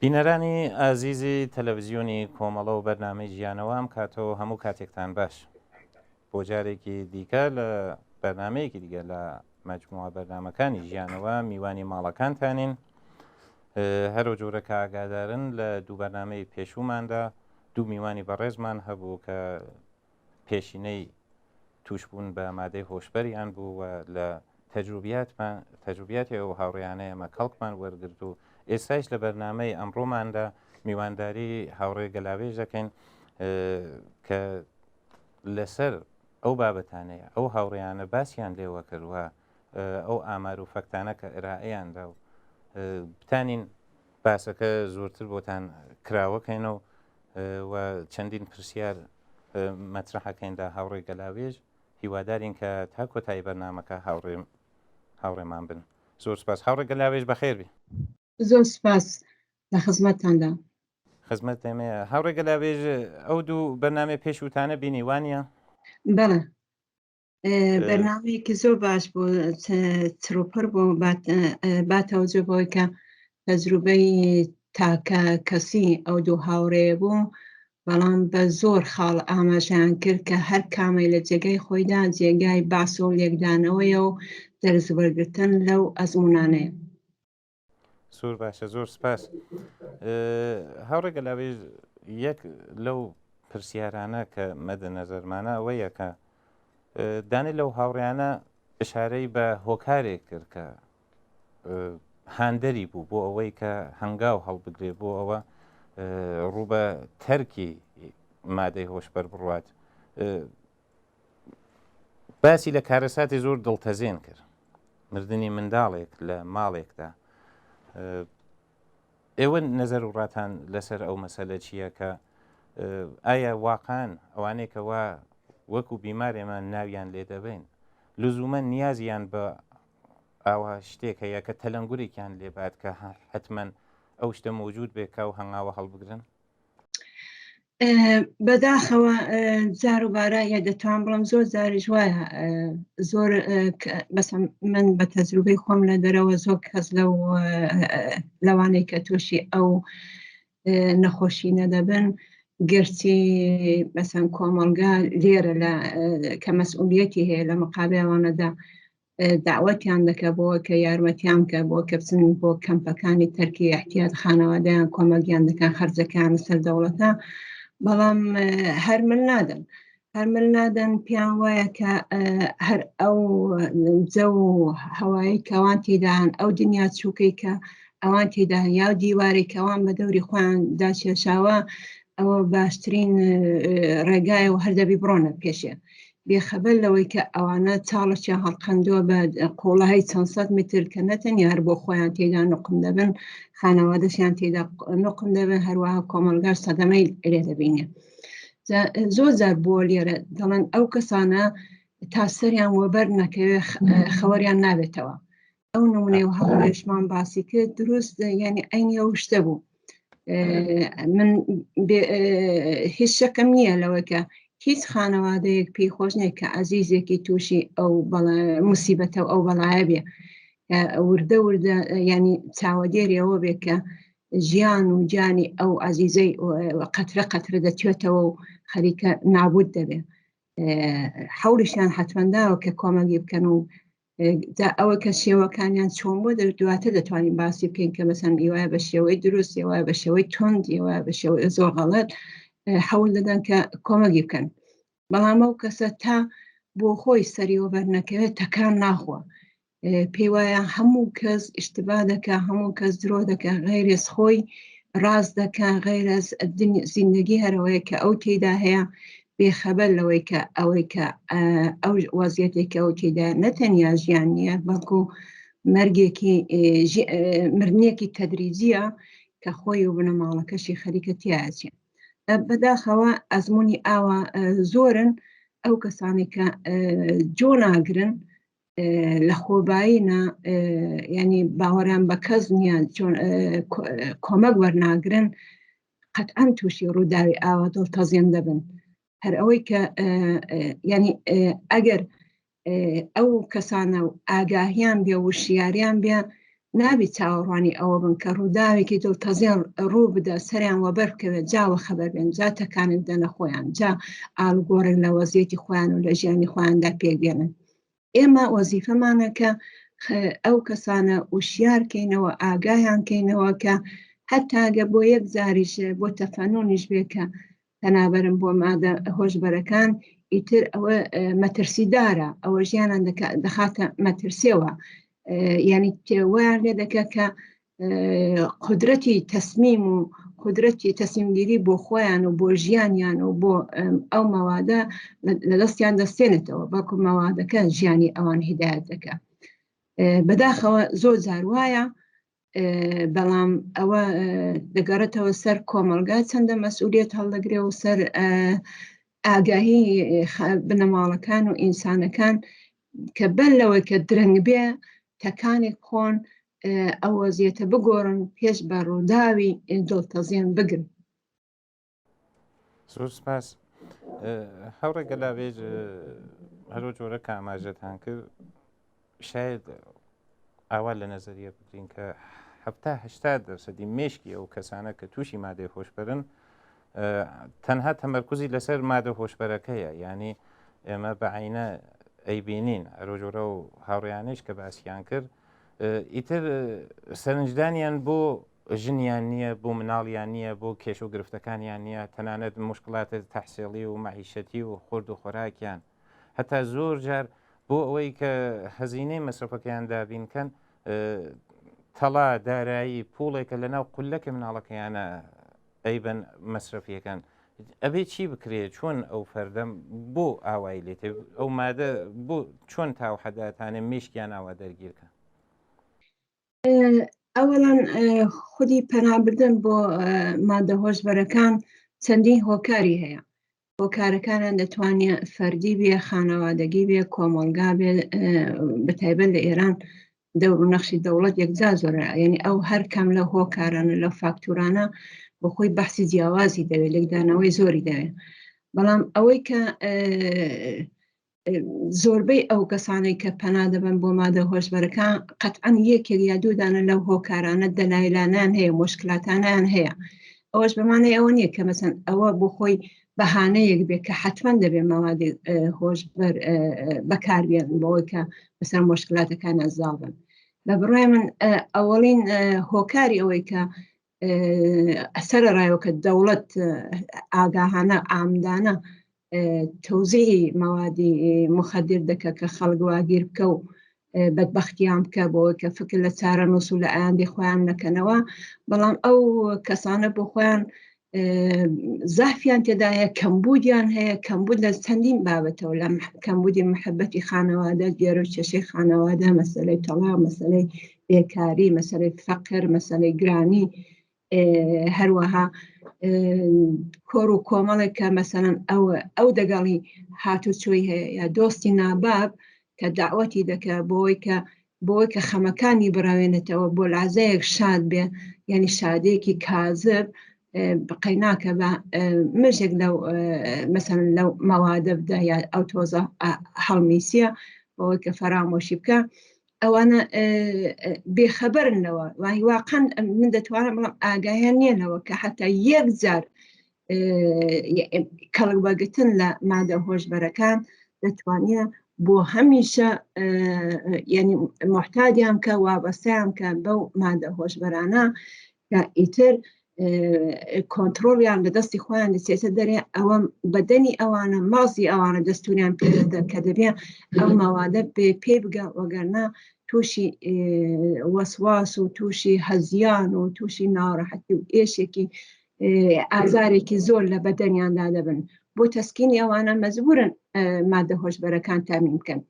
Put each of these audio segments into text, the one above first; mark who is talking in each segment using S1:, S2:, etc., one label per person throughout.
S1: بینەرانی ئازیزی تەلەڤیزیۆنی کۆمەڵە و بەرنامەی ژیانەوە ئەم کاتەوە هەموو کاتێکتان باش بۆ جارێکی دیکە لە بەرنمەیەکی دیگە لە مەجموعە بەرنمەکانی ژیانەوە میوانی ماڵەکانتانین. هەرو جۆرە کە ئاگادارن لە دوو بەرنمەی پێشووماندا دوو میوانی بەڕێزمان هەبوو کە پێشینەی توشبوون بە مادەی هۆشبەریان بوو و لە تەجروبیاتی و هاوڕێیانەیە ئەمە کەڵکمان وەرگرت و ئێستاش لە بەرنمەی ئەمڕۆماندا میوانداری هاوڕێ گەلاوێژ دەکەین کە لەسەر ئەو بابەتانەیە ئەو هاوڕێیانە باسییان لێوە کردووە ئەو ئامار و فەکتانە کە ئێرائەیاندا و بتانین باسەکە زۆرتر بۆتان کراوەکەینەوە و چەندین پرسیار مەترەحەکەیندا هاوڕێ گەلاوێژ هیوادارین کە تا کۆتایی بەرنمەکە هاوڕێمان بن. زۆر سپاس. هاوڕێ گەلاوێژ بەخێر بی.
S2: زۆر سپاس لە خزمەتتاندا.
S1: خزمەت دەمەیە. هاوڕێ گەلاوێژ ئەو دوو بەرنامەی پێشووتانە بینیوانیە؟
S2: بەڵێ بەرنامەیەکی زۆر باش بوو، چڕوپڕ بوو باتەوەجە بۆی کە تەجروبەی تاکە کەسی ئەو دوو هاوڕێ بوو، بەڵام بە زۆر خاڵ ئاماژیان کرد کە هەر کامەی لە جێگای خۆیدا جێگای باس و لێکدانەوەیە و دەرزوەرگرتن لەو ئەزمونانەیە.
S1: زۆر باشە، زۆر سپاس. هاوڕێ گەلاوێژ یەک لەو پرسیارانە کە مەدە نەزەرمانە ئەوەیە کە دانی لەو هاوڕێیانە ئشارەی بە هۆکارێک کرد کە هاندەری بوو بۆ ئەوەی کە هەنگاو هەڵبگرێ بۆ ئەوە ڕوو بە تەرکی مادەی هۆشبەر بڕوات. باسی لە کارەساتی زۆر دڵتەزێن کرد، مردنی منداڵێک لە ماڵێکدا. ئێوە نەزەر و ڕاتان لەسەر ئەو مەسەلە چییە کە ئایا واقعان ئەوانەی کەوا وەکو بیمارێمان ناویان لێ دەبین لزومە نیازیان بە ئاوا شتێک هەیە کە تەلەنگورێکیان لێبات کە حتمەن ئەو شتە موجود بێت کە و هەنگاوە هەڵبگرن؟
S2: بەداخەوە جار و بارایە دەتوان بڵم زۆر جاریش وایە زۆر من بە تەجروبەی خۆم لە دەرەوە زۆر کەس لەوانەی کە تووشی ئەو نەخۆشی نەدەبن گرچی مەسەن کۆمەڵگا لێرە کە مەسئولیەتی هەیە لە مقابلەوانەدا داوەتیان دەکە بۆ کە یارمەتیان کە بۆ کە بچن بۆ کەمپەکانی تەرکی احتیاط خانەوادەیان کۆمەڵگیان دەکەن خەرجەکان سەر دەوڵەتە، بەڵام هەرمل نادەن پیان وایە کە هەر ئەو جە و هەوایی کەوان تێدان ئەو دنیا چووکەی کە ئەوان تێدان یا دیواری کەوان بە دەوری خۆیان داچێشاوە ئەوە باشترین ڕێگایە و هەردەبی بڕۆنە پێشێ بێخەبەر لەوەی کە ئەوانە چاڵەشیان هەڵقەندووە بە قوڵایی چەند سەد متر کە نەتەنیا هەر بۆ خۆیان تێدا نوقم دەبن، خانەوادەشیان تێدا نوقم دەبن، هەروەها کۆمەڵگار سەدەمەی لێ دەبینێ. زۆر جار بووە لێرە دەڵێن ئەو کەسانە تا سەریان وەبەر نەکەوێ خەوەریان نابێتەوە. ئەو نمونەی و هەڵێشمان باسی کرد دروست یعنی ئەینی ئەو شتە بوو. من هیچ شەکەم نییە لەوە کە هیچ خانەوادەیەک پێی خۆش نیە کە عەزیزێکی تووشی ئەو موسیبەتە و ئەو بەڵایە بێ وردە ینی چاوەدێری ئەوە بێ کە ژیان و جانی ئەو عەزیزەی قەترە قەترە دەچێتەوە و خەریکە نابود دەبێ. حەوڵیشیان حتمەنداوە کە کۆمەڵی بکەن و ئەوە کە شێوەکانیان چۆن بۆ دواتر دەتوانین باسی بکەین کە مەسەن ئێوایە بە شێوەی دروست، ئێوایە بە شێوەی تۆند، ئێوایە بە شێوەی زۆر غەڵەت حەوڵ دەدەن کە کۆمەڵی بکەن. بەڵام ئەو کەسە تا بۆ خۆی سەریەوە بەرنەکەوێت تەکان ناخوە، پێی وایە هەموو کەس ئیشتبا دەکا، هەموو کەس درۆ دەکا، غەیرێز خۆی ڕاز دەکا، غەیرەز زیندگی هەرەوەیە کە ئەو تێدا هەیە بێخەبەر لەوەی کە ئەوەی کە ئەو وەزیەتێکە ئەو تێدا نەتەنیا ژیان نییە بەڵکو مردنێکی تەدریجیە کە خۆی و بنەماڵەکەشی خەریکە تیاچێ. بەداخەوە ئەزمموی ئاوا زۆرن ئەو کەسانی کە جۆ ناگرن لە خۆباییە ینی باوەڕیان بە کەس نییە کۆمەک وەرناگرن قەتعەن تووشی ڕووداوی ئاوا دڵتەزێن دەبن. هەر ئەوەی کە ینی ئەگەر ئەو کەسانە و ئاگاهیان بێ و شیاریان بێ نابی چاوەڕوانی ئەوە بن کە ڕووداوێکی دڵتەزیان ڕوو بدە سەریان وەبەر بکەوێت جاوە خەبەر بێن جا تەکانت دەنە خۆیان جا ئاڵگۆڕێک لە وەزیەتی خۆیان و لە ژیانی خۆیاندا پێگەێنن. ئێمە وەزیفەمانە کە ئەو کەسانە وشیارکەینەوە ئاگایانکەینەوە کە هەتاگە بۆ یەک جاریش بۆ تەفەنونیش بێ کە پەنابەرم بۆ مادە هۆشبەرەکان ئیتر ئەوە مەترسیدارە ئەوە ژیانان دەخاتە مەترسیەوە یعنی ویان لێ دەکە کە قدرەتی تەسمیم و قدرەتی تەسمیمگیری بۆ خۆیان و بۆ ژیانیان و بۆ ئەو مەوادە لە دەستیان دەستێنێتەوە بەڵکو مەوادەکە ژیانی ئەوان هیدایەت دەکات. بەداخەوە زۆر جار وایە بەڵام ئەوە دەگەڕێتەوە سەر کۆمەلگا چەندە مەسئولیت هەڵدەگرێ و سەر ئاگاهی بنەماڵەکان و ئینسانەکان کە بەر لەوەی کە درەنگ بێ تەکانێک خۆن ئەو وەزیەتە بگۆڕن پێش بە ڕووداوی دڵتەزیان بگرن.
S1: زۆر سپاس. هەوڕێ گەلاوێژ هەرۆ جۆرە کە ئاماژەتان کرد شاید ئاوا لە نەزەریە بگرین کە 70-80% مێشکی ئەو کەسانە کە تووشی مادەی هۆشبەرن تەنها تەمەرکوزی لەسەر مادە هۆشبەرەکەیە، یعنی ئێمە بەعینە ئەیبینین ئەرۆ جۆرە و هاوڕێیانەیش کە باسییان کرد ئیتر سەرنجدانیان بۆ ژنیان نییە، بۆ مناڵیان نییە، بۆ کێش و گرفتەکانیان نییە، تەنانەت مشکلاتە تەحسیڵی و مەعیشەتی و خورد و خۆراکیان هەتا زۆر جار بۆ ئەوەی کە هەزینەی مەسرفەکەیان دابینکەن تەڵا دارایی پوڵێکە لەناو قولەکە مناڵەکەیانە ئەیبەن مەسرفیەکان. ئەبێ چی بکرێت چۆن ئەو فەردەم بۆ ئاوای لێتێ ئەو مادە بۆ چۆن تاو حەداتانە مێشکیان ئاوا دەرگیرکە؟
S2: ئەوەڵەن خودی پەنابردن بۆ مادە هۆشبەرەکان چەندین هۆکاری هەیە. هۆکارەکانیان دەتوانێت فەردی بێ، خانەوادەگی بێ، کۆمەلگا بێ، بەتایبەت لە ئێران نەخشی دەوڵەت یەکجا زۆرە، یعنی ئەو هەر کەم لە هۆکارانە لە فاکتورانە بۆ خۆی بەحسی جیاوازی دەوێت لێکدانەوەی زۆری دەوێت. بەڵام ئەوەی کە زۆربەی ئەو کەسانەی کە پەنا دەبن بۆ مادە هۆشبەرەکان قەتعەن یەکێک یا دوودانە لەو هۆکارانە دەلایلانیان هەیە، مشکلاتانیان هەیە. ئەوەش بەمانەی ئەوە نییە کە مەسەن ئەوە بۆ خۆی بەهانەیەک بێت کە حتمەن دەبێت مەوادی هۆشبەر بەکاربێن بۆەوەی کە بەسەر مشکلاتەکان ئەزاڵ بن. لە بڕای من ئەوەڵین هۆکاری ئەوەی کە سەرەڕایەوە کە دەوڵەت ئاگاهانە ئامدانە تەوزیعی مەوادی مخەدر دەکە کە خەڵک واگیر بکە و بەدبەختیان بکە بۆەوەی کە فکر لە چارە نووس و لە ئایندەی خۆیان نەکەنەوە. بەڵام ئەو کەسانە بۆ خۆیان زەحفیان تێدا هەیە، کەمبودیان هەیە، کەمبود لە چەندین بابەتەوە، لە کەمبودی محەبەتی خانەوادە، گێرە و کێشەی خانەوادە، مەسەلەی تەڵاق، مەسەلەی بێکاری، مەسەلەی فەقر، مەسەلەی گرانی، هەروەها کۆڕ و کۆمەڵێک کە مەسەڵەن ئەو دەگەڵی هاتوچۆی هەیە یا دۆستی ناباب کە داوەتی دەکە بۆی کە خەمەکانی بڕاوێنێتەوە بۆ لازەیەک شاد بێ، یعنی شادەیەکی کاذب بقەیناکە بە مژێک لەو مەسەڵەن لەو مەوادە بدە یا ئەو تۆزە هەڵمیسیە بۆی کە فەرامۆشی بکە. ئەوانە بێخەبەرنەوە واقعاً من دەتوانم بڵام ئاگاهیان نییە لەوە کە حتا یەک جار کەڵک بەگتن لە مادە هۆشبەرەکان دەتوانێت بۆ هەمیشە یعنی محتاجیان کە وابەستیان کە بەو مادە هۆشبەرانە کە ئیتر کۆنتڕۆڵیان لە دەستی خۆیان دەچێتە دەرێ ئەوە بەدەنی ئەوانە مازی ئەوانە دەستوریان پێدە کە دەبێت ئەو مەوادە پێ بگە وەگەرنا تووشی وەسواس و تووشی هەزیان و تووشی ناڕەحەتی و ئێشێکی ئازارێکی زۆر لە بەدەنیاندا دەبن. بۆ تەسکینی ئەوانە مەجبورن مادە هۆشبەرەکان تامین بکەن.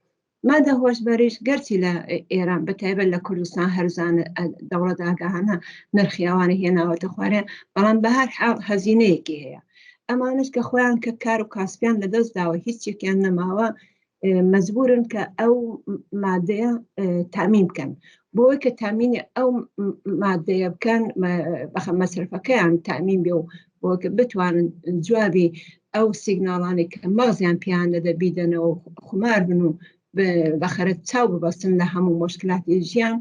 S2: مادە هۆشبەریش گەرچی لە ئێران بەتایبەت لە کوردستان هەرزانە دەوڵەت ئاگاهانە نرخی ئەوانە هێناوەتە خوارێن، بەڵام بە هەر حاڵ هەزینەیەکی هەیە. ئەمانش کە خۆیان کە کار و کاسبیان لەدەست داوە هیچێکیان نەماوە مەجبورن کە ئەو مادەیە تامین بکەن. بۆی کە تامینی ئەو مادەیە بکەن مەسرفەکەیان تامین بێ و بۆ کە بتوانن جوابی ئەو سیگناڵانی کە مەغزیان پێیان دەدە بیدەنەوە خومار بن و بەخەرت چاو ببەستن لە هەموو مشکلاتی ژیان.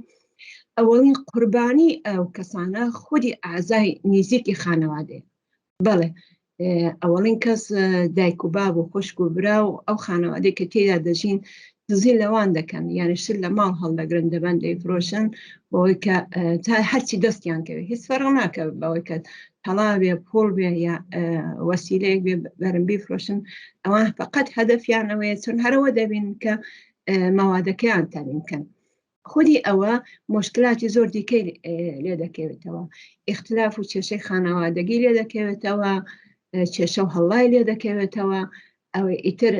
S2: ئەوەڵین قوربانی ئەو کەسانە خودی ئازای نزیکی خانەوادەیە. بەڵێ ئەوەڵین کەس دایک و باب و خوشک و برا و ئەو خانەوادەی کە تێدا دەژین دزی لەوان دەکەن، یعنی شت لە ماڵ هەڵدەگرن دەبەن دەیفرۆشن بۆەوەی کە تا هەرچی دەستیان کەوێت هیچ فەرق ناکە بەوەی کە تەڵا بێ پۆڵ بێ یا وەسیلەیەک بێ بەرن بیفرۆشن. ئەوان فقط هەدەفیانەوەیە چون هەرەوە دەبین کە مەوادەکەیان تەمین بکەن. خودی ئەوە مشکلاتی زۆر دیکەی لێ دەکەوێتەوە، ئیختلاف و کێشەی خانەوادەگی لێ دەکەوێتەوە، کێشە و هەڵای لێ دەکەوێتەوە، ئەو ئیتر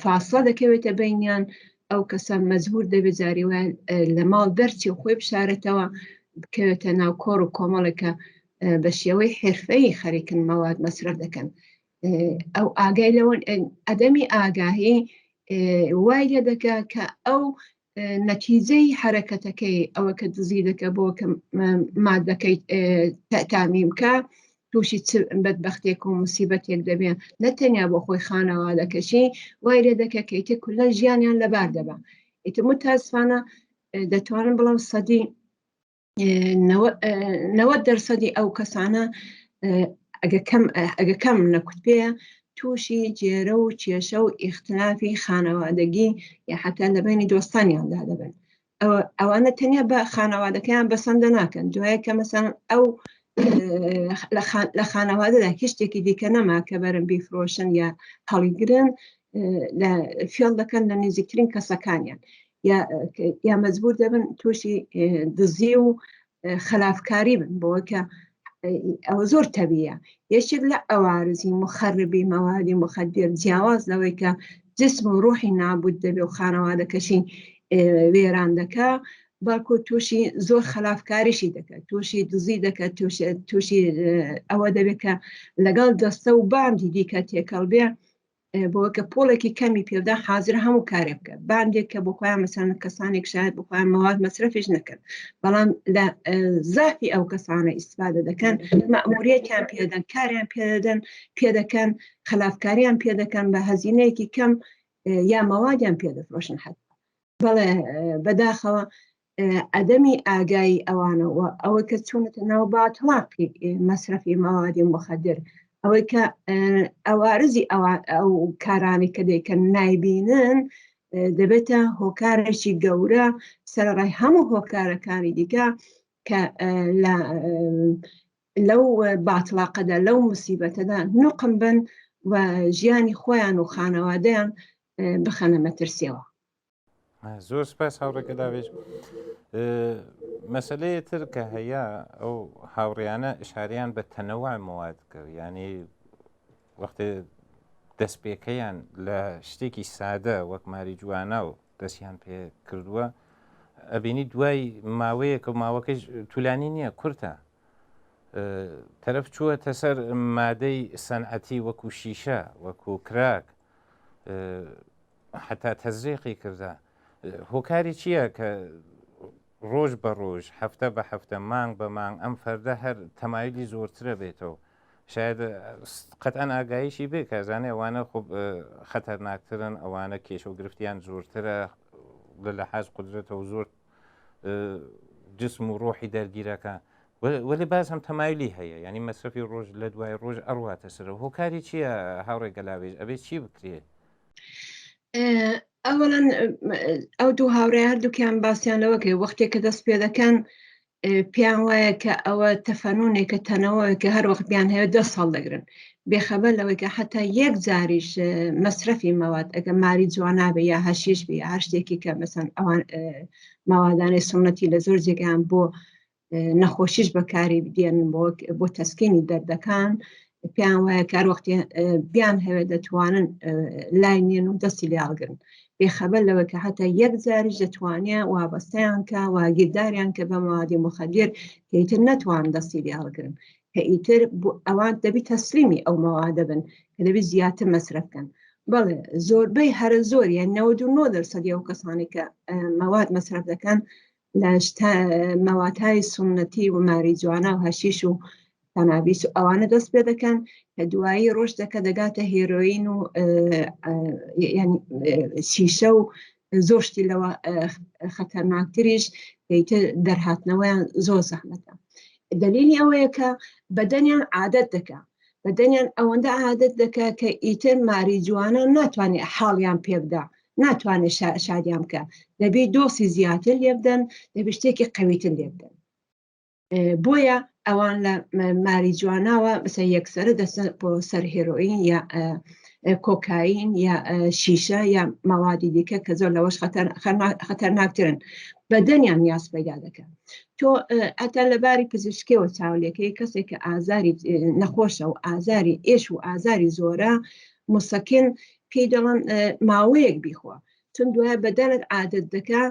S2: فاصلە دەکەوێتە بینیان، ئەو کەسە مەجبور دەبێت جاری وایە لە ماڵ دەرچی و خۆی بشارێتەوە بکەوێتە ناو کۆڕ و کۆمەڵێکە بە شێوەی حرفەی خەریکن مەواد مەصرف دەکەن. ئەو ئاگای لەوە ئەدەمی ئاگاهی وای لێ دەکا کە ئەو نەتیجەی حرەکەتەکەی ئەوە کە دزی دەکە بۆ کە مادەکەی تامیم بکە تووشی بەدبەختێک و موسیبەتێک دەبێن، نەتەنیا بۆ خۆی خانەوادەکەشی وای لێ دەکە کە ئیتر کولە ژیانیان لەبار دەبا. ئیتر متاسفانە دەتوانن بڵام سەدی 90% ئەو کەسانە ئەگە کەم نەکوت پێ تووشی جێرە و کێشە و ئیختلافی خانەوادەگی یا حتا لە بینی دۆستانیاندا دەبن. ئەوانە تەنیا بە خانەوادەکەیان بەسەندە ناکەن، دوایە کە مەسەن ئەو لە خانەوادەدا هیچ شتێکی دیکە نەما کە بەرن بیفرۆشن یا هەڵیگرن فێڵ دەکەن لە نزیکترین کەسەکانیان یا مەجبور دەبن تووشی دزی و خلافکاری بن بۆ کە ئەوە زۆر تەبیە. یەکێک لە ئەوارزی مخەربی مەوادی مخدر جیاواز لەوەی کە جسم و ڕوحی نابود دەبێ و خانەوادەکەشی وێران دەکا، بەڵکو تووشی زۆر خلافکاریشی دەکات، تووشی دزی دەکات، تووشی ئەوە دەبێت کە لەگەڵ دەستە و باندی دیکە تێکەڵ بێ بۆ کە پۆڵێکی کەمی پێدا حاضر هەموو کارێ بکە، باندێک کە بۆ خۆیان مەسەن کەسانێک شاید بۆ خۆیان مەواد مەصرفش نەکەن، بەڵام لە زافی ئەو کەسانە ئیستفادە دەکەن، مەئموریەتیان پێدەن، کاریان پێدەکەن، خلافکاریان پێدەکەن بە هەزینەیەکی کەم یا مەوادیان پێدەفرۆشن. حەت بەڵێ بەداخەوە ئەدەمی ئاگایی ئەوانەوە ئەوە کە چوونەتە ناو باتڵاقی مەصرفی مەوادی مخدر، ئەوەی کە ئەوارزی ئەو کارانی کە دەیکەن نایبینن دەبێتە هۆکارێکی گەورە سەرڕای هەموو هۆکارەکانی دیکە کە لەو باتڵاقەدا لەو موسیبەتەدا نوقم بن و ژیانی خۆیان و خانەوادەیان بخەنە مەترسیەوە.
S1: زۆر سپاس هاوڕێکە داوێژ. مەسلەیە تر کە هەیە ئەو هاوڕێیانە ئشاریان بە تەنەوع مواد کرد، ینی وەختێ دەستپێکەیان لە شتێکی سادە وەک ماری جوانە و دەستیان پێ کردووە ئەبینی دوای ماوەیەکە و ماوەکەش توولانی نییە کورتە تەرەف چووەتە سەر مادەی سەنعەتی وەکو شیشە وەکو کراک حتا تەزریقی کردە. هۆکاری چییە کە ڕۆژ بە ڕۆژ هەفتە بە هەفتە مانگ بە مانگ ئەم فەردە هەر تەمایلی زۆرترە بێتەوە، شاید قەتەن ئاگاییشی بێ کەزانێ ئەوانە خۆب خەتەرناکترن، ئەوانە کێشە و گرفتیان زۆرترە لە لەحاز قودرەتەوە زۆر جسم و ڕۆحی دەرگیرەکە، وەلی باز هەم تەمایلی هەیە، ینی مەصرفی ڕۆژ لە دوای ڕۆژ ئەڕواتە سەرەوە. هۆکاری چییە هاوڕێ گەلاوێژ ئەبێت چی بکرێت؟
S2: ئەوەڵەن ئەو دوو هاوڕێ هەردووکیان باسییان لەوە کە وەختێک کە دەست پێ دەکەن پێیان وایە کە ئەوە تەفەنونێکە تەنەوەی کە هەر وەخت بیان هەیە دەست هەڵدەگرن بێخەبەر لەوەی کە حتا یەک جاریش مەصرفی مەواد ئەگە ماری جوانابێ یا هەشیش بێ هەر شتێکی کە مەسەن ئەوان مەوادانەی سنەتی لە زۆر جێگایان بۆ نەخۆشیش بەکاری بدێن بۆ تەسکینی دەردەکان، پێیان وایە کار وەختی بیان هەوێ دەتوانن لای نێن و دەستی لێڵگرن بێخەبەر لەوە کە حتا یەک جاریش دەتوانێت وابەستەیان کە واگیرداریان کە بە مەوادی مخدر کە ئیتر نەتوان دەستی لێڵگرن، کە ئیتر ئەوان دەبی تەسلیمی ئەو مەوادە بن کە دەبی زیاتر مەصرفکەن. بەڵێ زۆربەی هەرە زۆر یان 99% ئەو کەسانی کە مەواد مەصرف دەکەن لە مەوادهای سنەتی و ماری جوانە و هەشیش و کەنابیس و ئەوانە دەست پێ دەکەن کە دوایی ڕۆژ دەگاتە هێرۆین و شیشە و زۆر شتی لەوە خەتەرناکتریش کەیتر دەرهاتنەوەیان زۆر زەحمەتە. دلیلی ئەوەیە کە بەدەنیان عادەت دەکا، بەدەنیان ئەوەندە عادەت دەکا کە ئیتر ماریجوانە ناتوانێت حاڵیان پێبدا، ناتوانێت شادیان بکە، دەبێت دۆسی زیاتر لێ بدەن، دەبێت شتێکی قەویتر لێ بدەن. بۆیە ئەوان لە ماریجواناوە بەسەر یەکسەرە دەچن بۆ سەر هێرۆئین یا کۆکاین یا شیشە یا مەوادی دیکە کە زۆر لەوەش خەتەرناکترن، بەدەنیان نیاز پەیدا دەکەن. تۆ ئەتا لەباری پزیشکیەوە چاولێکەی کەسێک کە ئازاری نەخۆشە و ئازاری ئێش و ئازاری زۆرە موسەکین پێی دەڵێن ماوەیەک بیخۆ، چون دوایە بەدەنت عادەت دەکا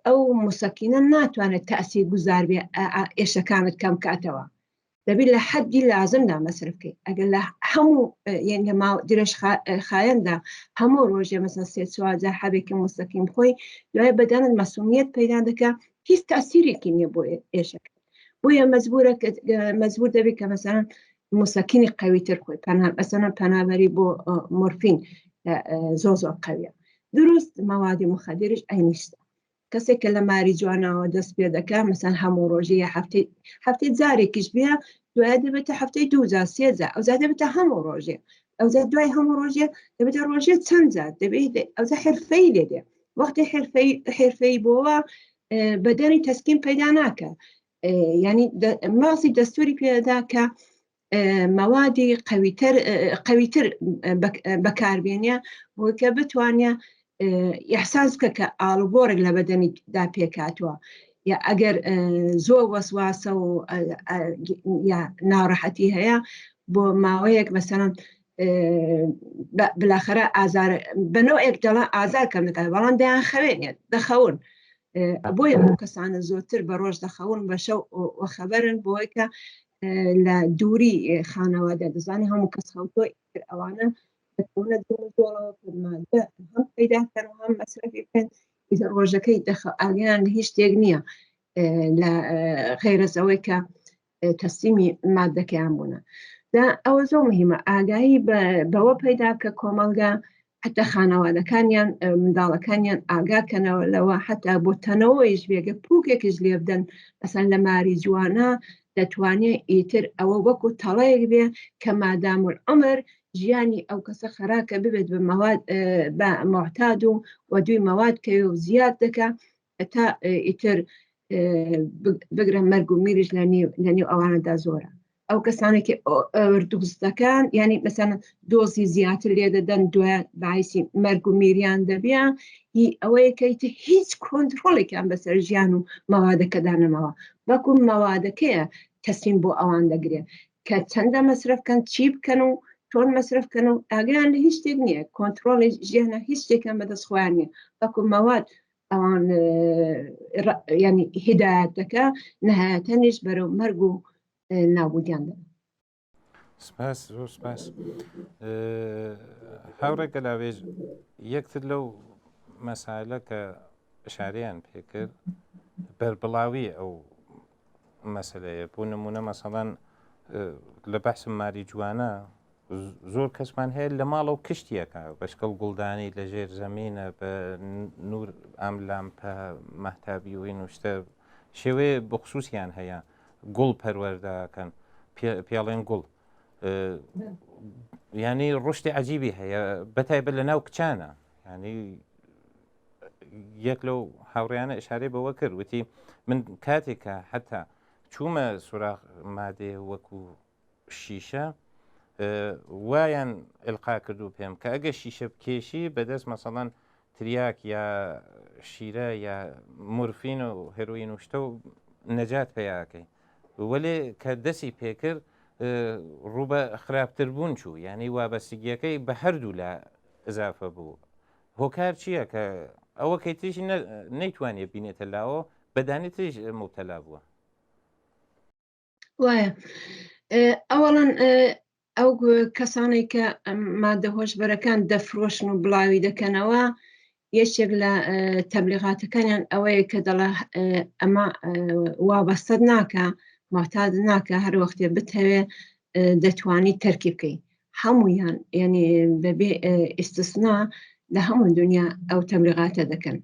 S2: ئەو موسەکینە ناتوانێت تەئسیر گوزار بێ ئێشەکانت کەم کاتەوە، دەبێت لە حەدی لازمدا مەسرف بکەیت. ئەگەر لە هەموو لە درێژ خایەندا هەموو ڕۆژێ مەسەڵەن 3-4 جار حەبێکی موسەکین بخۆی، دوایە بەدەنت مەسمومیەت پەیدا دەکا، هیچ تەئسیرێکی نییە بۆ ئێشەکە. بۆیە مەجبور دەبێت کە مەسەڵەن موسەکینی قەویتر خۆی مەسەڵەن پەنابەری بۆ مۆرفین زۆر قەویە. دروست مەوادی مخەدرش ئەینیشتە. کەسێک کە لە ماریجواناوە دەست پێ دەکا مەسەڵەن هەموو ڕۆژێ هەفتەی جارێکیش بێ، دوایە دەبێتە هەفتەی 2 جار 3 جار، ئەوجا دەبێتە هەموو ڕۆژێ، ئەوجا دوای هەموو ڕۆژێ دەبێتە ڕۆژێ چەند جار، دەبێت ئەوجا حرفەی لێدێ. وەختی حرفەی بۆوە بەدەنی تەسکین پەیدا ناکە، یعنی ماسی دەستوری پێدا کە مەوادی قەویتر بەکاربێنە بۆ کە بتوانێ ئیحساس بکە کە ئاڵوگۆڕێک لە بەدەنی دا پێکاتوە، یا ئەگەر زۆر وەسواسە و یا ناڕەحەتی هەیە بۆ ماوەیەک مەسەڵەن بلاخەرە بەنەوەیەک دەڵا ئازار کەم دەکات، بەڵام دەیان خەوێنێت دەخەون. بۆیە ئەو کەسانە زۆرتر بە ڕۆژ دەخەون، بە شەو خەبەرن بۆی کە لە دووری خانەوادە دەزانێت هەموو کەس خەوتۆ ئەوانە دەتوانێت زۆرەوە مادە هەم پەیداکەن و هەم مەسرەفی بکەن، ڕۆژەکەی ئاگیان لە هیچ شتێک نییە لە غەیرەز ئەوەی کە تەسلیمی مادەکەیان بوونە. ئەوە زۆر مهمە ئاگایی بەوە پەیدا کە کۆمەلگا حتا خانەوادەکانیان منداڵەکانیان ئاگاکەنەوە لەوە، حتا بۆ تەنەوەیش بێگە پووکێکیش لێ بدەن ئەسەن لە ماریجوانە دەتوانێت ئیتر ئەوە وەکو تەڵەیەک بێ کە مادامالعومر ژیانی ئەو کەسە خەراکە ببێت بە مەواد بە معتاد و دوی مەواد کە و زیاد دەکا تا ئیتر بگرە مەرگ و میریش لە نێو ئەوانەدا زۆرە. ئەو کەسانێکی ئۆڤەردۆزەکان یعنی مەسەڵەن دۆزی زیاتر لێ دەدەن، دوایە باعیسی مەرگ و میریان دەبێ، ئەوەیە کەیتر هیچ کۆنتڕۆڵێکیان بەسەر ژیان و مەوادەکەدا نەماوە، وەکو مەوادەکەیە تەسلیم بۆ ئەوان دەگرێت کە چەندە مەسرفکەن، چی بکەن و چۆن مەسرفکەن و ئاگیان لە هیچ شتێک نییە، کۆنتڕۆڵی ژیانە هیچ شتێکیان بەدەست خۆیان نییە، وەکو مەواد ئەوان ینی هیدایەت دەکا نەهایەتەنیش بەرەو مەرگ و نابودیان دەبێت.
S1: سپاس زۆر سپاس. هاوڕێک گەلاوێژ یەکتر لەو مەسائلە کە ئشارەیان پێکرد بەربڵاوی ئەو مەسەلەیە، بۆ نمونە مەسەڵەن لە بەحسم ماریجوانە زۆر کەسمان هەیە لە ماڵەوە کشتیەکە بەشکەڵ گوڵدانی لە ژێر زەمینە بە نور ئەم لامپە مەهتابی و نوشتە شێوەیە بخصوصیان هەیە گوڵ پەروەردەکەن، پیاڵێن گوڵ، ینی ڕشتی عەجیبی هەیە بەتایبەت لە ناو کچانە. ینی یەک لەو هاوڕێیانە ئشارەی بەوە کرد، وتی من کاتێکە حتا چوومە سوراخ مادێ وەکو شیشە وایان ئلقا کردو پێم کە ئەگە شیشە بکێشی بەدەست مەسەڵەن تریاک یا شیرە یا مورفین و هێروین و شتە و نەجات پێیاکەی، وەلێ کە دەستی پێکرد ڕوبە خراپتر بوون چوو، یعنی وابەستگیەکەی بە هەردوو لە ئەزافە بوو. هۆکار چییە کە ئەوە کەیتریش نەیتوانێت بینێتە لاوە بەدانێتریش مبتەلا بووە؟
S2: وایە ئەوەڵەن ئەو کەسانێک کە مادە هۆشبەرەکان دەفرۆشن و بڵاوی دەکەنەوە، یەکێک لە تەبلیغاتەکانیان ئەوەیە کە دەڵێ ئەمە وابەستەت ناکە، معتاد ناکە، هەر وەختێ بتەوێ دەتوانی تەرکی بکەی. هەموویان یعنی بەبێ ئیستثنا لە هەموو دنیا ئەو تەبلیغاتە دەکەن.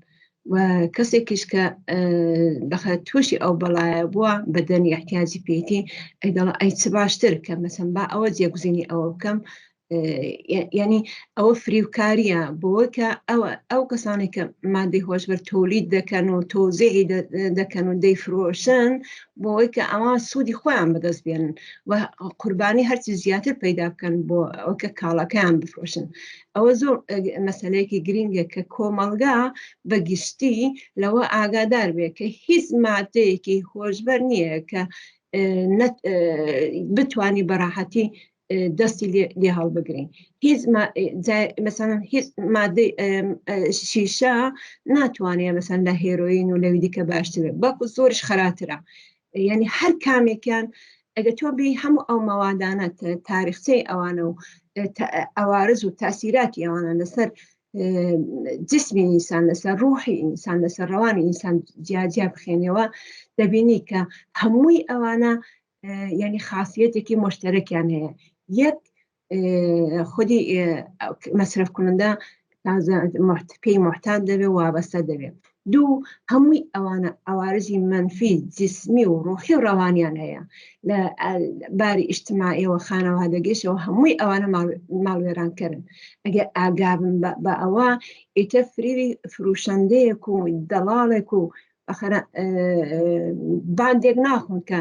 S2: و کەسێکیش کە بەخە تووشی ئەو بەڵایە بووە بەدەنی احتیاجی پێیتی ئەیدەڵە ئەی چ باشتر کە مەسەن با ئەوە جێگوزینی ئەوە بکەم ینی ئەوە فریوکاریە بۆەوە کە ئەو کەسانی کە مادەی هۆشبەر تۆلید دەکەن و تۆزیعی دەکەن و دەیفرۆشن بۆەوەی کە ئەوە سوودی خۆیان بەدەست بێنن و قوربانی هەرچی زیاتر پەیدا بکەن بۆ ئەو کە کاڵەکەیان بفرۆشن. ئەوە زۆر مەسەلەیەکی گرنگە کە کۆمەڵگا بەگشتی لەوە ئاگادار بێ کە هیچ مادەیەکی هۆشبەر نییە کە بتوانی بەراحەتی دەستی لێ هەڵبگرین. مثلا هیچ مادەی شیشە ناتوانێت مثلا لە هێرۆین و لەوی دیکە باشتر بەڵکو زۆرش خەراترە. یعنی هەر کامێکیان ئەگە تۆ بێ هەموو ئەو مەوادانە تاریخچەی ئەوانە و ئەوارز و تاسیراتی ئەوانە لەسەر جسمی ئینسان، لەسەر ڕوحی ئینسان، لەسەر ڕەوانی ئینسان جیا بخێنەوە دەبینی کە هەمووی ئەوانە یعنی خاصیەتێکی مشترەکیان هەیە. یەک خودی مەصرف کننده پێی محتاج دەبێ وابەستە دەبێت. دوو هەمووی ئەوانە ئەوارزی منفی جسمی و ڕوحی و ڕەوانیان هەیە لە باری ئیجتیماعیەوە خانەوادەگەیشتەوە هەمووی ئەوانە ماڵوێرانکەرن. ئەگەر ئاگابن بە ئەوە ئیتر فریوی فروشەندەیەک و دەڵاڵێک و باندێک ناخۆن کە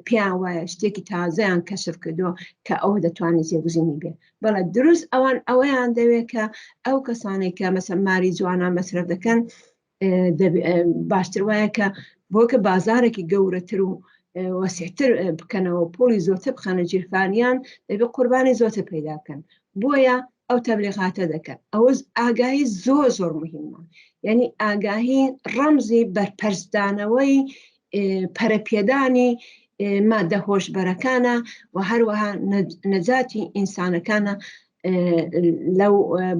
S2: پێیان وایە شتێکی تازەیان کەشف کردو کە ئەوە دەتوانێت جێگوزینی بێ. بەڵێ دروست ئەوەیان دەوێت کە ئەو کەسانێک کە مەسەن ماری جوانان مەصرف دەکەن باشتر وایە کە بۆکە بازارێکی گەورەتر و وەسیعتر بکەنەوە پۆلی زۆرتر بخەنە جیرفانیان دەبێت قوربانی زۆرتر پەیدا بکەن. بۆیە ئەو تەبلیغاتە دەکەن. ئەوە ئاگاهی زۆر مهمە. یعنی ئاگاهی ڕەمزی بەرپەرزدانەوەی پەرەپێدانی مادە هۆشبەرەکانە و هەروەها نەجاتی ئینسانەکانە لەو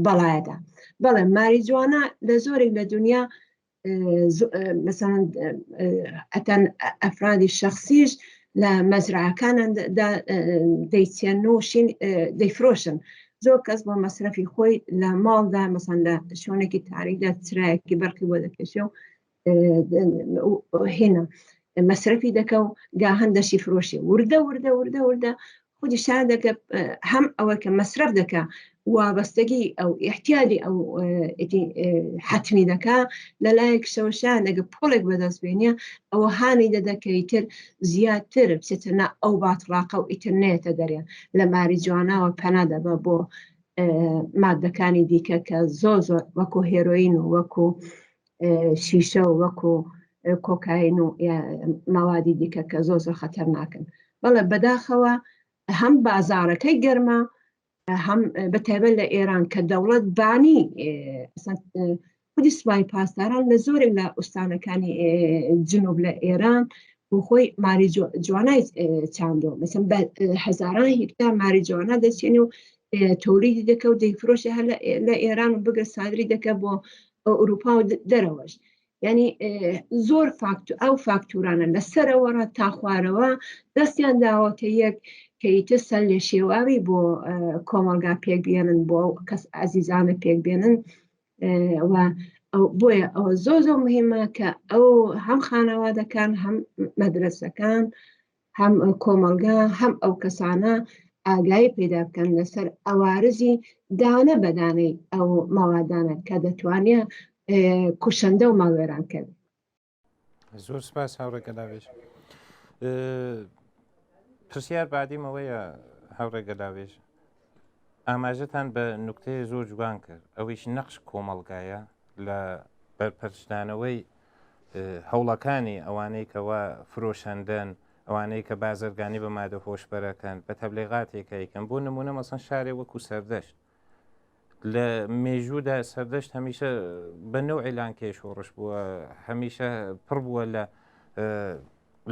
S2: بەڵایەدا. بەڵێ ماری جوانە لە زۆرێک لە دنیا مثلا ئەتەن ئەفرادی شخصیش لە مەزرعەکانە دەیچێن و دەیفرۆشن. زۆر کەس بۆ مەصرفی خۆی لە ماڵدا مەسەن لە شوێنێکی تاریکدا چرایەکی بەرقی بۆ دەکەشێ و هێنا مەصرفی دەکە و گاهەن دەشی فرۆشی وردە خودی شار دەکە هەم ئەوە کە مەصرف دەکە وابەستگی ئەو احتیاجی ئەو حتمی دەکا لەلایەک شەوشان دەگە پۆڵێک بەدەست بێنە ئەوە هانی دەدەکەیتر زیاتر بچێتە ئەو باتڵاقە و ئیترنێتە دەرێ لە ماری جواناوە پەنا دەبە بۆ مادەکانی دیکە کە زۆر وەکو هێرۆین و وەکو شیشە و وەکو کۆکاین و ماوادی دیکە کە زۆر خەتەر ناکەن. بەڵێ بەداخەوە هەم بازارەکەی گەرمە هەم بەتایبەت لە ئێران کە دەوڵەت بانی خودی سوپای پاسداران لە زۆرێک لە ئوستانەکانی جنوب لە ئێران بۆ خۆی ماری جوانای چاندۆ مثلا بە هەزاران هێکتار ماری جوانە دەچێن و تۆلیدی دەکە و دەیفرۆشی هەر لە ئێران و بگە سادری دەکە بۆ ئەوروپا و دەرەوەش. یعنی زۆر ئەو فاکتورانە لەسەرەوەڕە تا خوارەوە دەستیان داوەتە یەک کەیتە سەر لێ شێواوی بۆ کۆمەلگا پێک بێنن بۆ کەس عزیزانە پێک بێنن و بۆیە ئەوە زۆر مهمە کە ئەو هەم خانەوادەکان هەم مەدرسەکان هەم کۆمەلگا هەم ئەو کەسانە ئاگایی پێدا بکەن لەسەر ئەوارزی دانە بەدانەی ئەو ماوادانە کە دەتوانێت کوشەندە و ماڵوێران کرد.
S1: زۆر سپاس هاوڕێکە لاوێژ. پرسیار بعدیمەوەیە هاوڕێگە لاوێژ ئاماژەتان بە نوکتەیە زۆر جوان کرد ئەویش نەقش کۆمەڵگایە لە بەرپەرشدانەوەی هەوڵەکانی ئەوانەی کەوا فرۆشەندن ئەوانەی کە بازرگانی بە مادە هۆشبەرەکەن بە تەبلیغاتێکیکەن بۆ نمونە مەسەن شارێ وەکو سەردەشت لە مێژوودا سەردەشت هەمیشە بە نەو عیلانکێ شۆڕش بووە هەمیشە پڕ بووە لە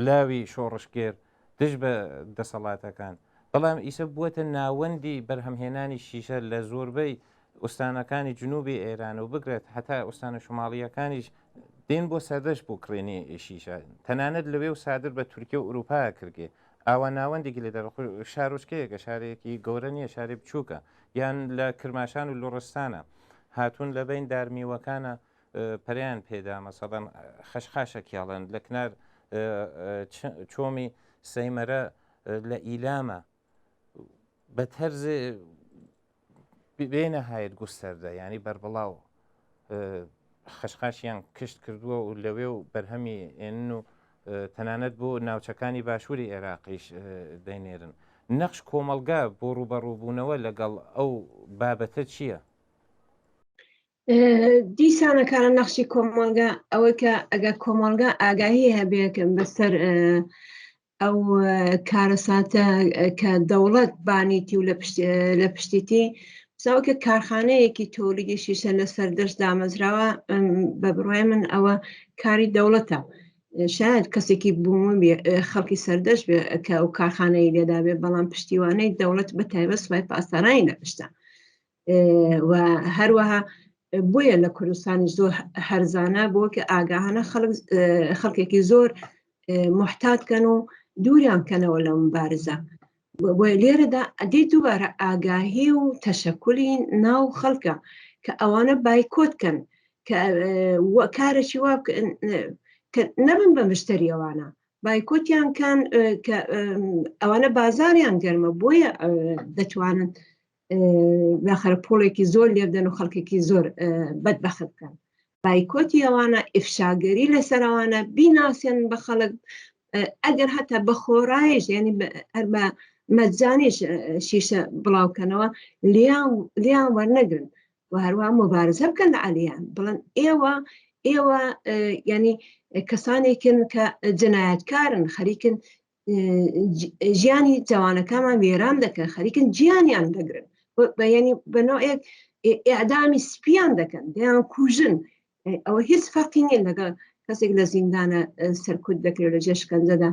S1: لاوی شۆڕشگێر دژ بە دەسەڵاتەکان بەڵام ئیسە بووەتە ناوەندی بەرهەمهێنانی شیشە لە زۆربەی ئوستانەکانی جنوبی ئێران و بگرێت هەتا ئوستانە شماڵیەکانیش دێن بۆ سەردەشت بۆ کڕێنی شیشە تەنانەت لەوێ و سادر بە تورکیا و ئوروپا کردێ ئاوا ناوەندێکی لە دەرەخۆ شارۆچکەیەکە شارێکی گەورە نییە شارێ بچووکە یان لە کرماشان و لۆڕستانە هاتوون لە بین دارمیوەکانە پەریان پێدا مەسەڵەن خەشخاشێکیاڵێن لە کنار چۆمی سەیمەرە لە ئیلامە بە تەرزێ بێنە هایت گوستەردە ینی بربڵاو خەشخاشیان کشت کردووە و لەوێ و بەرهەمی ئێنن و تەنانەت بۆ ناوچەکانی باشووری عێراقیش دەینێرن. نەخش کۆمەلگا بۆ ڕوبەڕووبوونەوە لەگەڵ ئەو بابەتە چییە؟
S2: دیسانەکانە نەخشی کۆمەلگا ئەوەی کە ئەگەر کۆمەلگا ئاگاهی هەبێکم بەسەر ئەو کارەساتە کە دەوڵەت بانیتی و لە پشتیتی ساوکە کارخانەیەکی تۆلیدی شیشە لە سەردەست دامەزراوە بە بڕوای من ئەوە کاری دەوڵەتە. شاید کەسێکی بووم خەڵکی سەردەست بێ کە ئەو کارخانەی لێدا بێ بەڵام پشتیوانەی دەوڵەت بە تایبەت سوپای پاسدارانی لە پشتە و هەروەها بۆیە لە کوردستانی زۆر هەرزانە بۆ کە ئاگاهانە خەڵکێکی زۆر محتاتکەن و دووریان کەنەوە لە مبارزە. بۆیە لێرەدا ئەدی دووبارە ئاگاهی و تەشەکولی ناو خەڵکە کە ئەوانە بایکۆتکەن کە کارێکی وا نەبن بە مشتری ئەوانە بایکۆتیان کەن کە ئەوانە بازاریان گەرمە بۆیە دەتوانن باخەرە پۆڵێکی زۆر لێبدەن و خەڵکێکی زۆر بەدبەخت بکەن. بایکۆتی ئەوانە ئیفشاگەری لەسەر ئەوانە بیناسیێن بە خەڵک ئەگەر هەتا بە خۆڕایش ینی هەر بە مەجانیش شیشە بڵاوکەنەوە لیان وەرنەگرن و هەروە مبارزە بکەن لە عەلیان بڵێن ئێوە ینی کەسانێکن کە جنایەتکارن خەریکن ژیانی جوانەکانمان وێران دەکەن خەریکن گیانیان دەگرن ینی بەنۆعێک ئیعدامی سپیان دەکەن دەیان کوژن ئەوە هیچ فەرقی نیە لەگەڵ کەسێک لە زیندانە سەرکوت دەکرێت لە جێ شکنجەدا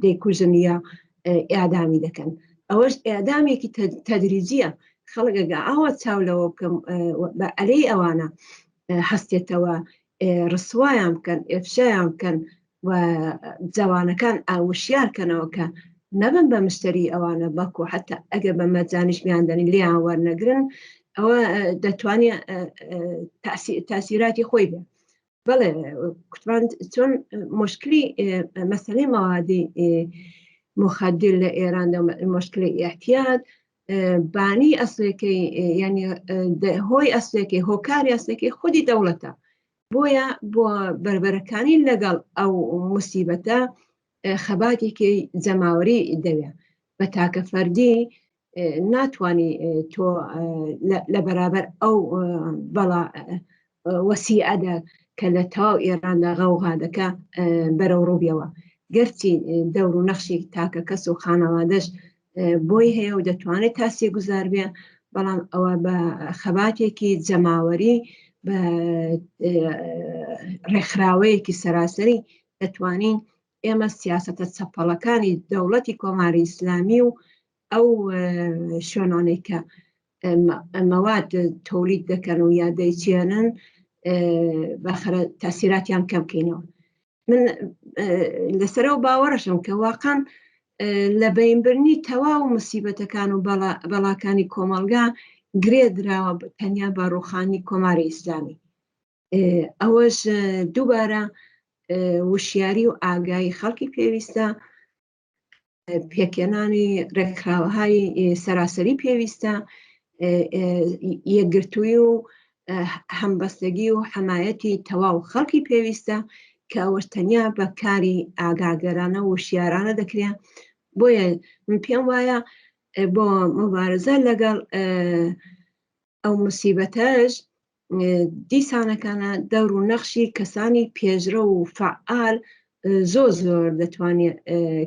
S2: دەیکوژن یا ئیعدامی دەکەن. ئەوەش ئیعدامێکی تەدریجیە خەڵکەگە ئاوا چاو لەوە بکەم بە ئەلەی ئەوانە هەستێتەوە ڕسوایان بکەن ئێفشایان بکەن و جوانەکان ئاوشیارکەنەوە کە نەبن بە مشتری ئەوانە بەکو حتا ئەگەر بە مەجانیش میاندەنی لیان وەرنەگرن ئەوە دەتوانێت تاسیراتی خۆی بێ. بەڵێ کوتمان چۆن مشکلی مەسەلەی مەوادی مخدر لە ئێراندا مشکلی احتیاط بانی ئەسلەکەی ینی هۆی ئەسلەکەی هۆکاری ئەسلەکەی خودی دەوڵەتە بۆیە بۆ بربەرەکانی لەگەڵ ئەو موسیبەتە خەباتێکی جەماوەری دەوێت بە تاکە فەردی ناتوانی تۆ لە بەرابەر ئەو بەڵا وەسیعەدا کە لە تاو ئێراندا غەوغا دەکا بەرەو ڕووبیەوە گەرچی دەور و نەخشی تاکە کەس و خانەوادەش بۆی هەیە و دەتوانێت تاسی گوزار بێ بەڵام ئەوە بە خەباتێکی جەماوەری بە ڕێکخراوەیەکی سەراسەری دەتوانین ئێمە سیاسەتە چەپەڵەکانی دەوڵەتی کۆماری ئیسلامی و ئەو شوێنانەی کە مەواد تۆلید دەکەن و یا دەیچێنن بەخەرە تاسیراتیان کەم بکەینەوە. من لەسەرەوە باوەڕەشم کە واقعاً لە بەینبرنی تەواو موسیبەتەکان و بەڵاکانی کۆمەلگا گرێ دراوە تەنیا بە ڕوخانی کۆماری ئیسلامی. ئەوەش دووبارە وشیاری و ئاگایی خەڵکی پێویستە پێکێنانی ڕێکخراوەهای سەراسەری پێویستە یەکگرتووی و هەمبەستگی و حەمایەتی تەواو خەڵکی پێویستە کە ئەوەش تەنیا بە کاری ئاگاگەرانە و وشیارانە دەکرێت. بۆیە من پێم وایە بۆ مبارزە لەگەڵ ئەو موسیبەتەش دیسانەکانە دەور و نەخشی کەسانی پێشرە و فعال زۆر دەتوانێت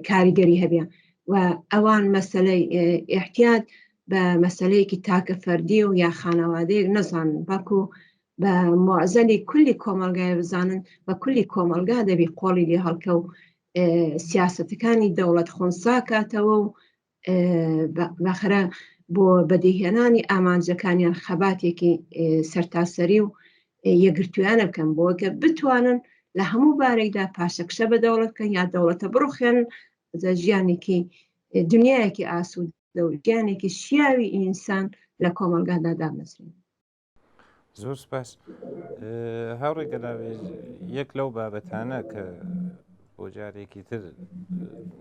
S2: کاریگەری هەبێ و ئەوان مەسەلەی ئیحتیاط بە مەسەلەیەکی تاکە فەردی و یا خانەوادەیەک نەزانن بەکو بە معزەلی کولی کۆمەلگای بزانن و کولی کۆمەلگا دەبی قۆڵی لێ هەڵکە و سیاسەتەکانی دەوڵەت خۆنسا کاتەوە و بەخرە بۆ بەدیهێنانی ئامانجەکانیان خەباتێکی سەرتاسەری و یەکگرتویانە بکەن بۆکە بتوانن لە هەموو بارێکدا پاشەکشە بە دەوڵەتکەن یا دەوڵەتە بڕوخێن ژیانێکی دنیایەکی ئاسوودە و گیانێکی شیاوی ئینسان لە کۆمەلگادا دامەزرێن.
S1: زۆر سپاس هاوڕێ گەلاوێژ یەک لەو بابەتانە کە بۆ جارێکی تر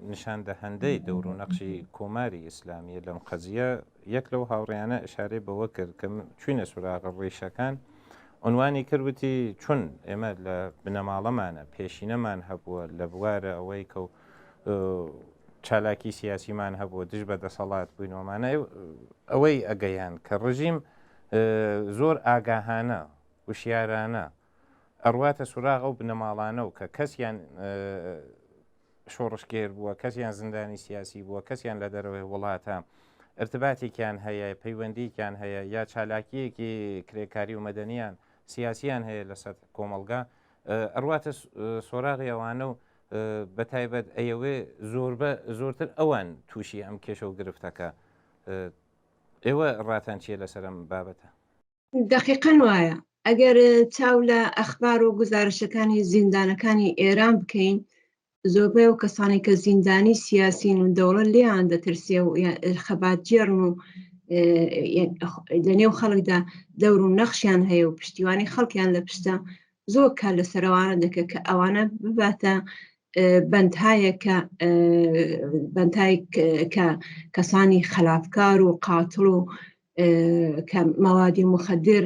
S1: نیشان دەهەندەی دەور و نەقشی کۆماری ئیسلامیە لەم قەزیە یەک لەو هاوڕێیانە ئشارەی بەوە کرد کە چوینە سوراغە ڕێشەکان عنوانی کردوتی چون ئێمە لە بنەماڵەمانە پێشینەمان هەبووە لە بوارە ئەوەی کە چالاکی سیاسیمان هەبووە دژ بە دەسەڵات بووینەوەمانە ئەوەی ئەگەیان کە ڕژیم زۆر ئاگاهانە وشیارانە ئەڕواتە سوراغ ئەو بنەماڵانە و کە کەسیان شۆڕشگێر بووە کەسیان زیندانی سیاسی بووە کەسیان لە دەرەوەی وڵاتە ارتباتێکیان هەیە پەیوەندیکیان هەیە یا چالاکیەکی کرێکاری و مەدەنیان سیاسیان هەیە لەسەر کۆمەلگا ئەڕواتە سۆراغی ئەوانە و بەتایبەت ئەیەوێ زۆرتر ئەوان تووشی ئەم کێشە و گرفتەکە ئێوە ڕاتان چیە لەسەر ئەم بابەتە؟
S2: دقیقاً وایە ئەگەر چاو لە ئەخبار و گزارشەکانی زیندانەکانی ئێران بکەین زۆربەی و کەسانی کە زیندانی سیاسین و دەوڵەت لێیان دەترسێ و خەباتجێڕن و لە نێو خەڵکدا دەور و نەخشیان هەیە و پشتیوانی خەڵکیان لە پشتە زۆر کار لەسەرەوانە دەکە کە ئەوانە بباتە بەندهای کە کەسانی خلافکار و قاتڵ و کە مەوادی مخدر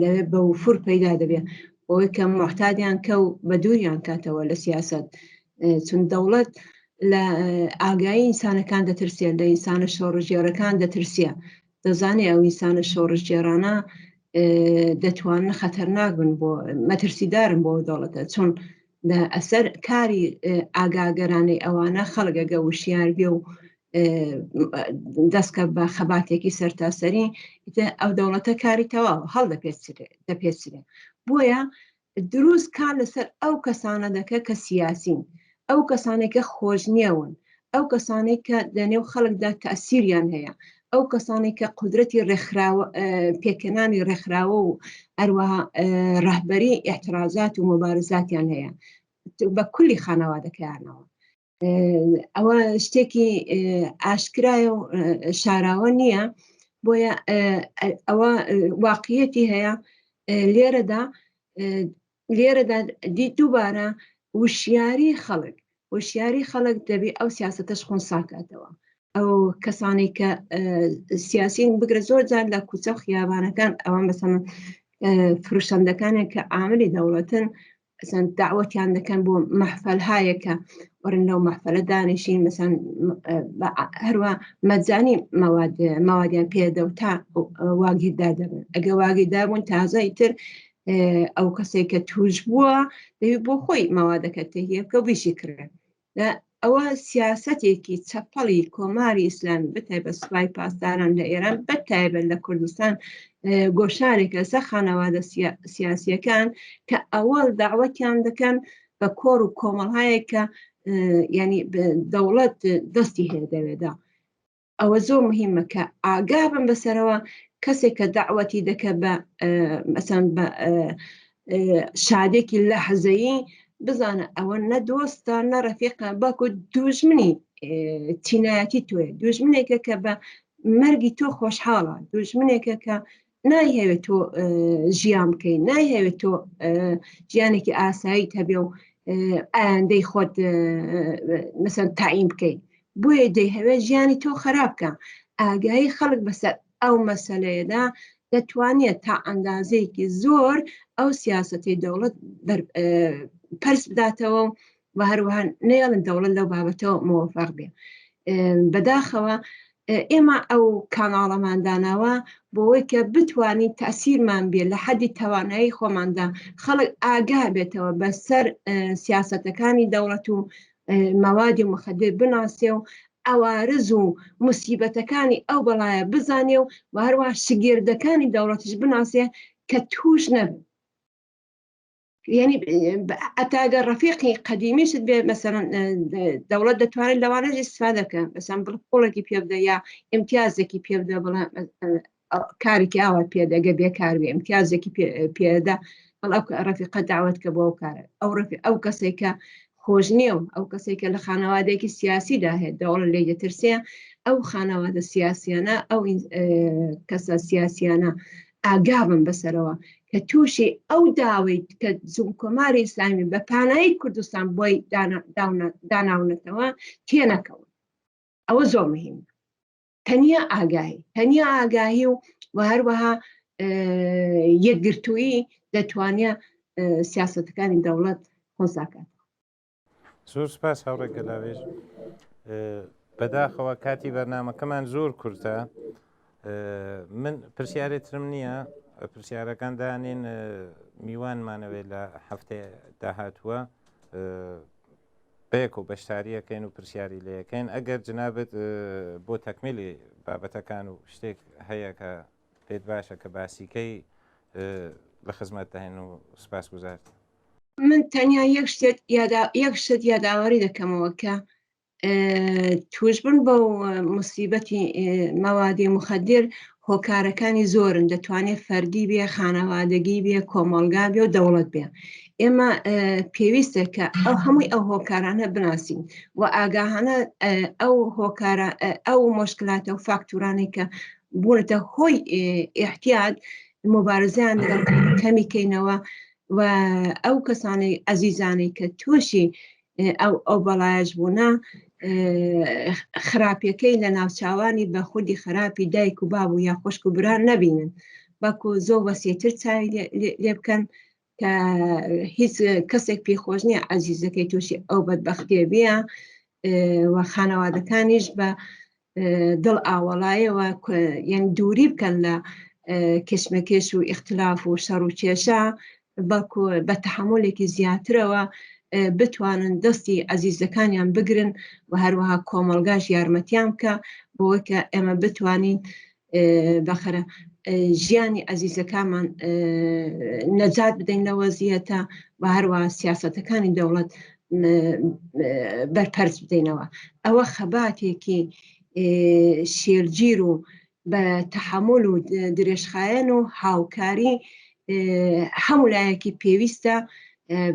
S2: لەوێ بە وفور پەیدا دەبێت ئەوەی کە محتادیان کە و بە دووریان کاتەوە لە سیاست چون دەوڵەت لە ئاگایی ئینسانەکان دەترسێت لە ئینسانە شۆڕژێرەکان دەترسێ دەزانێت ئەو ئینسانە شۆڕژێرانە دەتوانن خەتەرناک بن بۆ مەترسیدارن بۆ دەوڵەتە چون لە ئەسەر کاری ئاگاگەرانەی ئەوانە خەڵگەگە وشیار بێ و دەستکە بە خەباتێکی سەرتاسەری ئەو دەوڵەتە کاری تەواو هەڵ دەپێچرێ بۆیە دروست کار لەسەر ئەو کەسانە دەکە کە سیاسین ئەو کەسانێکە خۆش نییەون ئەو کەسانێک کە لەنێو خەڵکدا تەسیریان هەیە ئەو کەسانێک کە قودرەتی پێکەنانی ڕێکخراوە و هەروەها ڕەهبەری ئێعترازات و مبارزاتیان هەیە بە کولی خانەوادەکەیانەوە ئەوە شتێکی ئاشکرایە و شاراوە نییە بۆیە ئەوە واقعیەتی هەیە لێرەدا دووبارە وشیاری خەڵک دەبێت ئەو سیاسەتەش خۆنساکاتەوە ئەو کەسانی کە سیاسین بگرە زۆر جار لە کوچە و خیابانەکان ئەوان بەسەن فروشەندەکانێک کە عاملی دەوڵەتن دعوەتیان دەکەن بۆ مەحفەلهایەکە وەرن لەو مەحفەلە دانیشین مەسەن هەروە مەجانی مەوادیان پێدە و تا واگیردار دەبن ئەگە واگیردار بوون تازای تر ئەو کەسێک کە توش بووە دەوێت بۆ خۆی مەوادەکە تهیە بکە و بیشی کرد ئەوە سیاسەتێکی چەپەڵی کۆماری ئیسلامی بەتایبەت سوپای پاسداران لە ئێران بەتایبەت لە کوردستان گۆشارێکە سە خانەوادە سیاسیەکان کە ئەوەڵ داوەتیان دەکەن بە کۆڕ و کۆمەڵهایە کە ینی دەوڵەت دەستی هەیە دەوێدا ئەوە زۆر مهمە کە ئاگا بن بەسەرەوە کەسێک کە داوەتی دەکە بە مەسەن بە شادێکی لەحزەیی بزانە ئەوە نە دۆستە نە ڕەفیقە باکو دوژمنی چینایەتی تۆیە دوژمنێکە کە بە مەرگی تۆ خۆشحاڵە دوژمنێکە کە نایهەوێت تۆ ژیان بکەیت نایهەوێت تۆ ژیانێکی ئاسایی هەبێ و ئایندەی خۆت مەسەن تاعین بکەیت بۆیە دەیهەوێت ژیانی تۆ خراپکە ئاگایی خەڵک بەسەر ئەو مەسەلەیەدا دەتوانێت تا ئەندازەیەکی زۆر ئەو سیاسەتی دەوڵەت پەرس بداتەوە و هەروەها نێڵن دەوڵەت لەو بابەتەوە موفق بێ بەداخەوە ئێمە ئەو کاناڵەمانداناوە بۆەوەی کە بتوانین تەسیرمان بێت لە حەدی توانایی خۆماندا خەڵک ئاگا بێتەوە بەسەر سیاسەتەکانی دەوڵەت و مەوادی مخدر بناسێ و ئەوارز و موسیبەتەکانی ئەو بەڵایە بزانێ و هەروە شگێردەکانی دەوڵەتش بناسێ کە توش نەبن یعنی ئەتاگە ڕەفیقی قەدیمیشت بێ مەسەرەن دەوڵەت دەتوانێت لەوانەش ئیستیفادە بکە مەسەن پۆڵێکی پێ بدە یا ئیمتیازێکی پێ بدە بڵێ کارێکی ئاوا پێدە گە بێکار بێ ئیمتیازێکی پێدە بەڵ ئەو ڕەفیقە داوەت کە بۆ ئەو کارە ئەو کەسێکە خۆش نییە و ئەو کەسێکە لە خانەوادەیەکی سیاسیدا هەیە دەوڵەت لێ دەترسێ ئەو خانەوادە سیاسیانە ئەو کەسە سیاسیانە ئاگا بن بەسەرەوە کە تووشی ئەو داوای کە کۆماری ئیسلامی بە پانایی کوردستان بۆی داناونەتەوە تێنەکەون. ئەوە زۆر مهمە. تەنیا ئاگاهی و هەروەها یەکگرتووی دەتوانێت سیاسەتەکانی دەوڵەت خۆزاکات.
S1: زۆر سپاس هاوڕێک گەلاوێژ. بەداخەوە کاتی بەرنامەکەمان زۆر کورتە. من پرسیارێترم نییە، پرسیارەکان دانین میوانمانەوێت لە هەفتەیە داهاتووە بەیەک و بەشداریەکەین و پرسیاری لەکەین. ئەگەر جنابەت بۆ تەکمیلی بابەتەکان و شتێک هەیە کە پێت باشە کە باسیکەی لە خزمەت دەهێن و سپاس گوزارت.
S2: من تەنیا یەک شت یاداوەری دەکەمەوە کە توشبن بە موسیبەتی مەوادی مخدر هۆکارەکانی زۆرن، دەتوانێت فەردی بێ، خانەوادەگی بێ، کۆمەڵگا بێ و دەوڵەت بێ. ئێمە پێویستە کە ئەو هەمووی ئەو هۆکارانە بناسیین و ئاگاهانە ئەو مشکلاتە و فاکتورانی کە بوونەتە هۆی ئیحتیاج مبارزەیان لەگەڵ کەمیکەینەوە و ئەو کەسانی ئەزیزانی کە تووشی ئەو بەڵایەش بوونە خراپیەکەی لە ناوچاوانی بە خودی خراپی دایک و باب و یا خوشک و بران نەبینن، بەکو زۆر وەسیەتر چاوی لێ بکەن کە هیچ کەسێک پێخۆش نییە ئەزیزەکەی تووشی ئەو بەدبەختیە بێ و خانەوادەکانیش بە دڵ ئاوەڵایەوە یان دووری بکەن لە کشمەکێش و ئیختلاف و شەڕ و کێشە، بەڵکو بە تەحملێکی زیاترەوە بتوانن دەستی ئەزیزەکانیان بگرن و هەروەها کۆمەڵگاش یارمەتیان بکە بۆەوەی کە ئێمە بتوانین بەخەرە ژیانی ئەزیزەکانمان نەجات بدەین لە وەزیەتە و هەروەها سیاسەتەکانی دەوڵەت بەرپەرز بدەینەوە. ئەوە خەباتێکی شێرگیر و بە تەحمل و درێژخایەن و هاوکاری هەموو لایەکی پێویستە،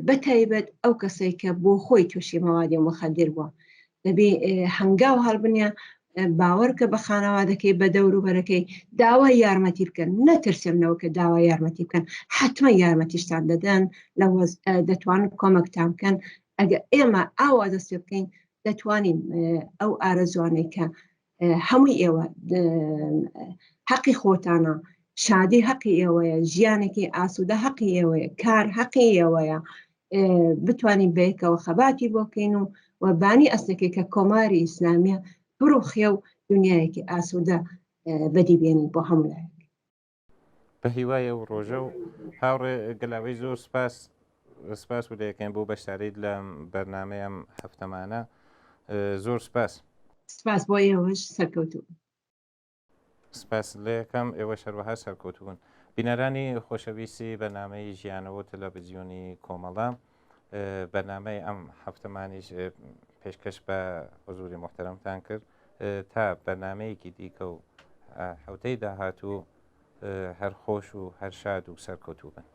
S2: بەتایبەت ئەو کەسێک کە بۆ خۆی تووشی مەوادی مخدر بووە دەبێ هەنگاو هەڵبنە باوەڕکە بە خانەوادەکەی بە دەوروبەرەکەی داوای یارمەتی بکەن، نەترسێنەوە کە داوای یارمەتی بکەن، حتمما یارمەتیشتان دەدەن لە دەتوانن کۆمەکتان بکەن. ئەگە ئێمە ئاوا دەست بکەین دەتوانین ئەو ئارەزوانەی کە هەمووی ئێوە حەقی خۆتانە، شادی حەقی ئێوەیە، ژیانێکی ئاسوودە حەقی ئێوەیە، کار حەقی ئێوەیە، بتوانین بەیەکەوە خەباتی بۆکەین و بانی ئەسنەکەی کە کۆماری ئیسلامیە بڕوخێ و دنیایەکی ئاسوودە بەدی بێنین بۆ هەموو لایەک.
S1: بە هیوایە و ڕۆژە و هاوڕێ گەلاوەی زۆر سپاس و لەکەین بۆ بەشداریت لە بەرنامەیەم هەفتەمانە. زۆر
S2: سپاس بۆ ئێوەش سەرکەوتوو.
S1: سپاس لەکەم ئێوە شەروەها سەرکەوتوون. بینەرانی خۆشەویستی بەنامەی ژیانەوە تەلەڤیزیۆنی کۆمەڵە، بەنامەی ئەم هەفتەمانیش پێشکەش بە حوزوری محتەرەمتان کرد. تا بەنامەیەکی دیکە و هەفتەی داهاتوو هەر خۆش و هەر شاد و سەرکەوتوو بن.